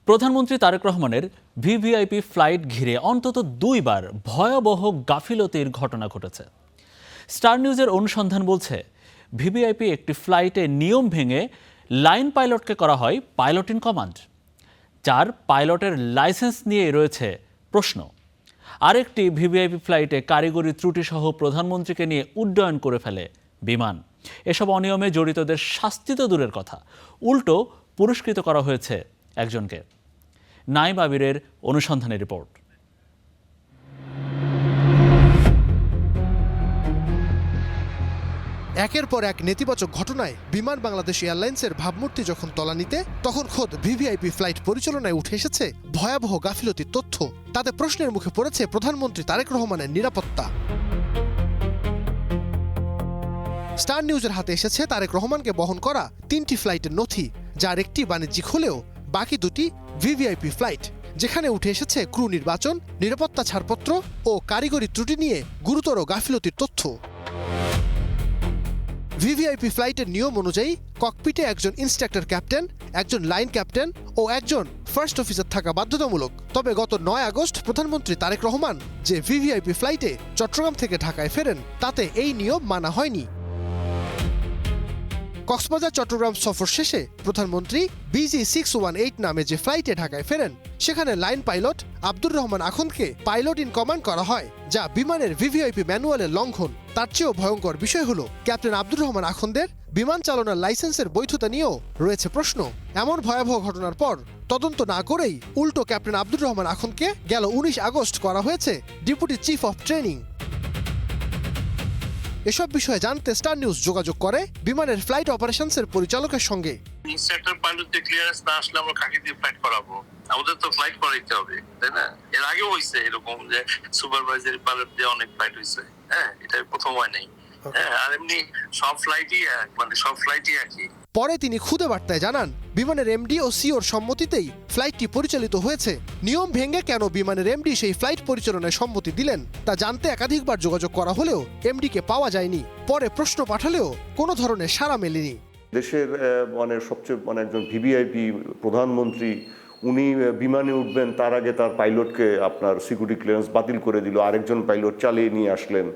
প্রধানমন্ত্রী তারেক রহমানের VVIP flight ঘিরে অন্তত দুইবার ভয়াবহ গাফিলতির ঘটনা ঘটেছে। স্টার নিউজের অনুসন্ধান বলছে, ভিভিআইপি একটি ফ্লাইটে নিয়ম ভেঙে লাইন পাইলটকে করা হয় পাইলট ইন কমান্ড, যার পাইলটের লাইসেন্স নিয়ে রয়েছে প্রশ্ন। আরেকটি ভিভিআইপি ফ্লাইটে কারিগরি ত্রুটিসহ প্রধানমন্ত্রীকে নিয়ে উড্ডয়ন করে ফেলে বিমান। এসব অনিয়মে জড়িতদের শাস্তি তো দূরের কথা, উল্টো পুরস্কৃত করা হয়েছে একজনকে। নাইম আবিরের অনুসন্ধানের রিপোর্ট। একের পর এক নেতিবাচক ঘটনায় বিমান বাংলাদেশ এয়ারলাইন্সের ভাবমূর্তি যখন তলানিতে, তখন খোদ ভিভিআইপি ফ্লাইট পরিচালনায় উঠে এসেছে ভয়াবহ গাফিলতির তথ্য। তাতে প্রশ্নের মুখে পড়েছে প্রধানমন্ত্রী তারেক রহমানের নিরাপত্তা। স্টার নিউজের হাতে এসেছে তারেক রহমানকে বহন করা 3টি ফ্লাইটের নথি, যার একটি বাণিজ্যিক হলেও বাকি দুটি ভিভিআইপি ফ্লাইট, যেখানে উঠে এসেছে ক্রু নির্বাচন, নিরাপত্তা ছাড়পত্র ও কারিগরি ত্রুটি নিয়ে গুরুতর গাফিলতির তথ্য। ভিভিআইপি ফ্লাইটের নিয়ম অনুযায়ী ককপিটে একজন ইনস্ট্রাক্টর ক্যাপ্টেন, একজন লাইন ক্যাপ্টেন ও একজন ফার্স্ট অফিসার থাকা বাধ্যতামূলক। তবে গত 9 আগস্ট প্রধানমন্ত্রী তারেক রহমান যে ভিভিআইপি ফ্লাইটে চট্টগ্রাম থেকে ঢাকায় ফেরেন, তাতে এই নিয়ম মানা হয়নি। কক্সবাজার চট্টগ্রাম সফর শেষে প্রধানমন্ত্রী BG618 নামে যে ফ্লাইটে ঢাকায় ফেরেন, সেখানে লাইন পাইলট আব্দুর রহমান আখন্দকে পাইলট ইন কমান্ড করা হয়, যা বিমানের ভিভিআইপি ম্যানুয়ালের লঙ্ঘন। তার চেয়েও ভয়ঙ্কর বিষয় হলো, ক্যাপ্টেন আব্দুর রহমান আখন্দের বিমান চালনার লাইসেন্সের বৈধতা নিয়েও রয়েছে প্রশ্ন। এমন ভয়াবহ ঘটনার পর তদন্ত না করেই উল্টো ক্যাপ্টেন আব্দুর রহমান আখন্দকে গেল 19 আগস্ট করা হয়েছে ডেপুটি চিফ অফ ট্রেনিং। এসব বিষয়ে জানতে স্টার নিউজ যোগাযোগ করে বিমানের ফ্লাইট অপারেশনসের পরিচালকের সঙ্গে। ইনস্ট্রাক্টর পাইলটদের ক্লিয়ারেন্স না আসলে আমরা কাকে দিয়ে ফ্লাইট করাবো? আমাদের তো ফ্লাইট করাইতে হবে, তাই না? এর আগেও হয়েছে এরকম যে সুপারভাইজারি পাইলট দিয়ে অনেক ফ্লাইট হয়েছে। হ্যাঁ, এটা প্রথম হয় নাই। হ্যাঁ, আর এমনি সব ফ্লাইটই একই। পরে তিনি খুদে বার্তায় জানান, বিমানের এমডি ও সিওর সম্মতিতেই ফ্লাইটটি পরিচালিত হয়েছে। নিয়ম ভেঙে কেন বিমানের এমডি সেই ফ্লাইট পরিচালনায় সম্মতি দিলেন তা জানতে একাধিকবার যোগাযোগ করা হলেও এমডিকে পাওয়া যায়নি। পরে প্রশ্ন পাঠালেও কোনো ধরনের সাড়া মেলেনি। দেশের সবচেয়ে একজন ভিভিআইপি প্রধানমন্ত্রী, উনি বিমানে উঠবেন তার আগে তার পাইলটকে আপনার সিকিউরিটি ক্লিয়ারেন্স বাতিল করে দিল, আরেকজন পাইলট চালিয়ে নিয়ে আসলেন।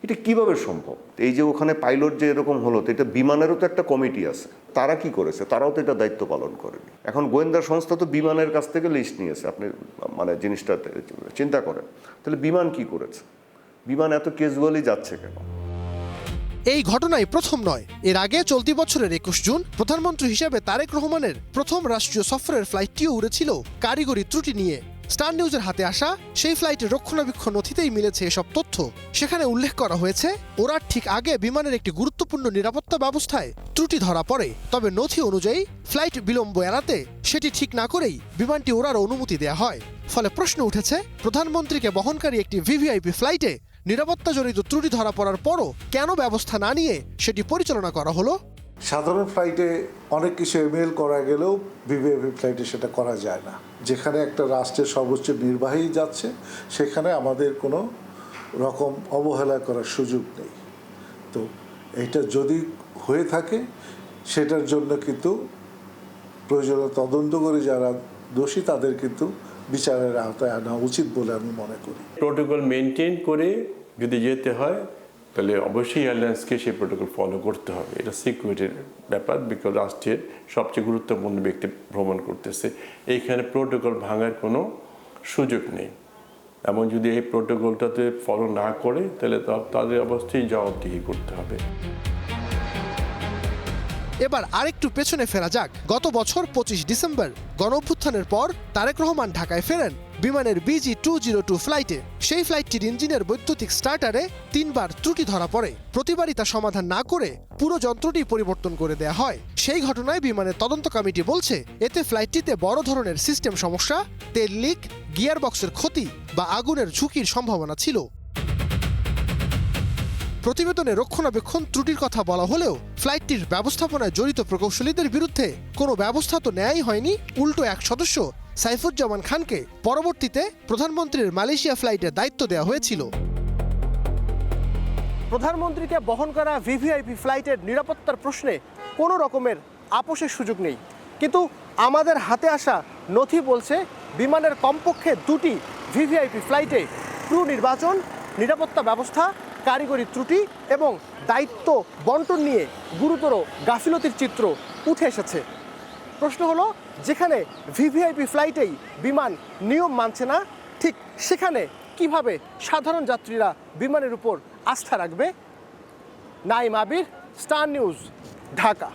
এটা কিভাবে সম্ভব? এই যে ওখানে পাইলট যে এরকম হলো, তো এটা বিমানেরও তো একটা কমিটি আছে, তারা কি করেছে? তারাও তো এটা দায়িত্ব পালন করেনি। এখন গোয়েন্দা সংস্থা তো বিমানের কাছ থেকে লিস্ট নিয়েছে। আপনি জিনিসটা চিন্তা করেন, তাহলে বিমান কি করেছে? বিমান এত ক্যাজুয়ালি যাচ্ছে কেন? এই ঘটনাই প্রথম নয়। এর আগে চলতি বছরের 21 জুন প্রধানমন্ত্রী হিসেবে তারেক রহমানের প্রথম রাষ্ট্রীয় সফরের ফ্লাইটটিও উড়েছিল কারিগরি ত্রুটি নিয়ে। স্টার নিউজের হাতে আসা সেই ফ্লাইটের রক্ষণাবেক্ষণ নথিতেই মিলেছে এসব তথ্য। সেখানে উল্লেখ করা হয়েছে, ওড়ার ঠিক আগে বিমানের একটি গুরুত্বপূর্ণ নিরাপত্তা ব্যবস্থায় ত্রুটি ধরা পড়ে। তবে নথি অনুযায়ী ফ্লাইট বিলম্ব এড়াতে সেটি ঠিক না করেই বিমানটি ওড়ার অনুমতি দেওয়া হয়। ফলে প্রশ্ন উঠেছে, প্রধানমন্ত্রীকে বহনকারী একটি ভিভিআইপি ফ্লাইটে নিরাপত্তা জড়িত ত্রুটি ধরা পড়ার পরও কেন ব্যবস্থা না নিয়ে সেটি পরিচালনা করা হলো? সাধারণ ফ্লাইটে অনেক কিছু ইমেল করা গেলেও ভিভিআইপি ফ্লাইটে সেটা করা যায় না। যেখানে একটা রাষ্ট্রের সর্বোচ্চ নির্বাহী যাচ্ছে, সেখানে আমাদের কোনো রকম অবহেলা করার সুযোগ নেই। তো এটা যদি হয়ে থাকে, সেটার জন্য কিন্তু প্রয়োজনীয় তদন্ত করে যারা দোষী তাদের কিন্তু বিচারের আওতায় আনা উচিত বলে আমি মনে করি। প্রোটোকল মেনটেন করে যদি যেতে হয়, তাহলে অবশ্যই এয়ারলাইন্সকে সেই প্রোটোকল ফলো করতে হবে। এটা সিকিউরিটির ব্যাপার, বিকজ রাষ্ট্রের সবচেয়ে গুরুত্বপূর্ণ ব্যক্তি ভ্রমণ করতেছে। এইখানে প্রোটোকল ভাঙার কোনো সুযোগ নেই। এমন যদি এই প্রোটোকলটাতে ফলো না করে, তাহলে তাদের অবশ্যই জবাবদিহি করতে হবে। এবার আরেকটু পেছনে ফেরা যাক। গত বছর 25 ডিসেম্বর গণঅভ্যুত্থানের পর তারেক রহমান ঢাকায় ফেরেন বিমানের BG202 ফ্লাইটে। সেই ফ্লাইটটির ইঞ্জিনের বৈদ্যুতিক স্টার্টারে 3বার ত্রুটি ধরা পড়ে। প্রতিবারই তা সমাধান না করে পুরো যন্ত্রটি পরিবর্তন করে দেয়া হয়। সেই ঘটনায় বিমানের তদন্ত কমিটি বলছে, এতে ফ্লাইটটিতে বড় ধরনের সিস্টেম সমস্যা, তেল লিক, গিয়ারবক্সের ক্ষতি বা আগুনের ঝুঁকির সম্ভাবনা ছিল। প্রতিবেদনে রক্ষণাবেক্ষণ ত্রুটির কথা বলা হলেও ফ্লাইটটির ব্যবস্থাপনায় জড়িত প্রকৌশলীদের বিরুদ্ধে কোনো ব্যবস্থা তো নেয়াই হয়নি। উল্টো এক সদস্য সাইফুজ্জামান খানকে পরবর্তীতে প্রধানমন্ত্রীর মালয়েশিয়া ফ্লাইটের দায়িত্ব দেওয়া হয়েছিল। প্রধানমন্ত্রীকে বহন করা ভিভিআইপি ফ্লাইটের নিরাপত্তার প্রশ্নে কোনো রকমের আপোষের সুযোগ নেই, কিন্তু আমাদের হাতে আসা নথি বলছে বিমানের কমপক্ষে 2টি ভিভিআইপি ফ্লাইটে ক্রু নির্বাচন, নিরাপত্তা ব্যবস্থা, কারিগরি ত্রুটি এবং দায়িত্ব বন্টন নিয়ে গুরুতর গাফিলতির চিত্র উঠে এসেছে। প্রশ্ন হলো, যেখানে ভিভিআইপি ফ্লাইটেই বিমান নিয়ম মানছে না, ঠিক সেখানে কিভাবে সাধারণ যাত্রীরা বিমানের উপর আস্থা রাখবে? নাইম আবির, স্টার নিউজ, ঢাকা।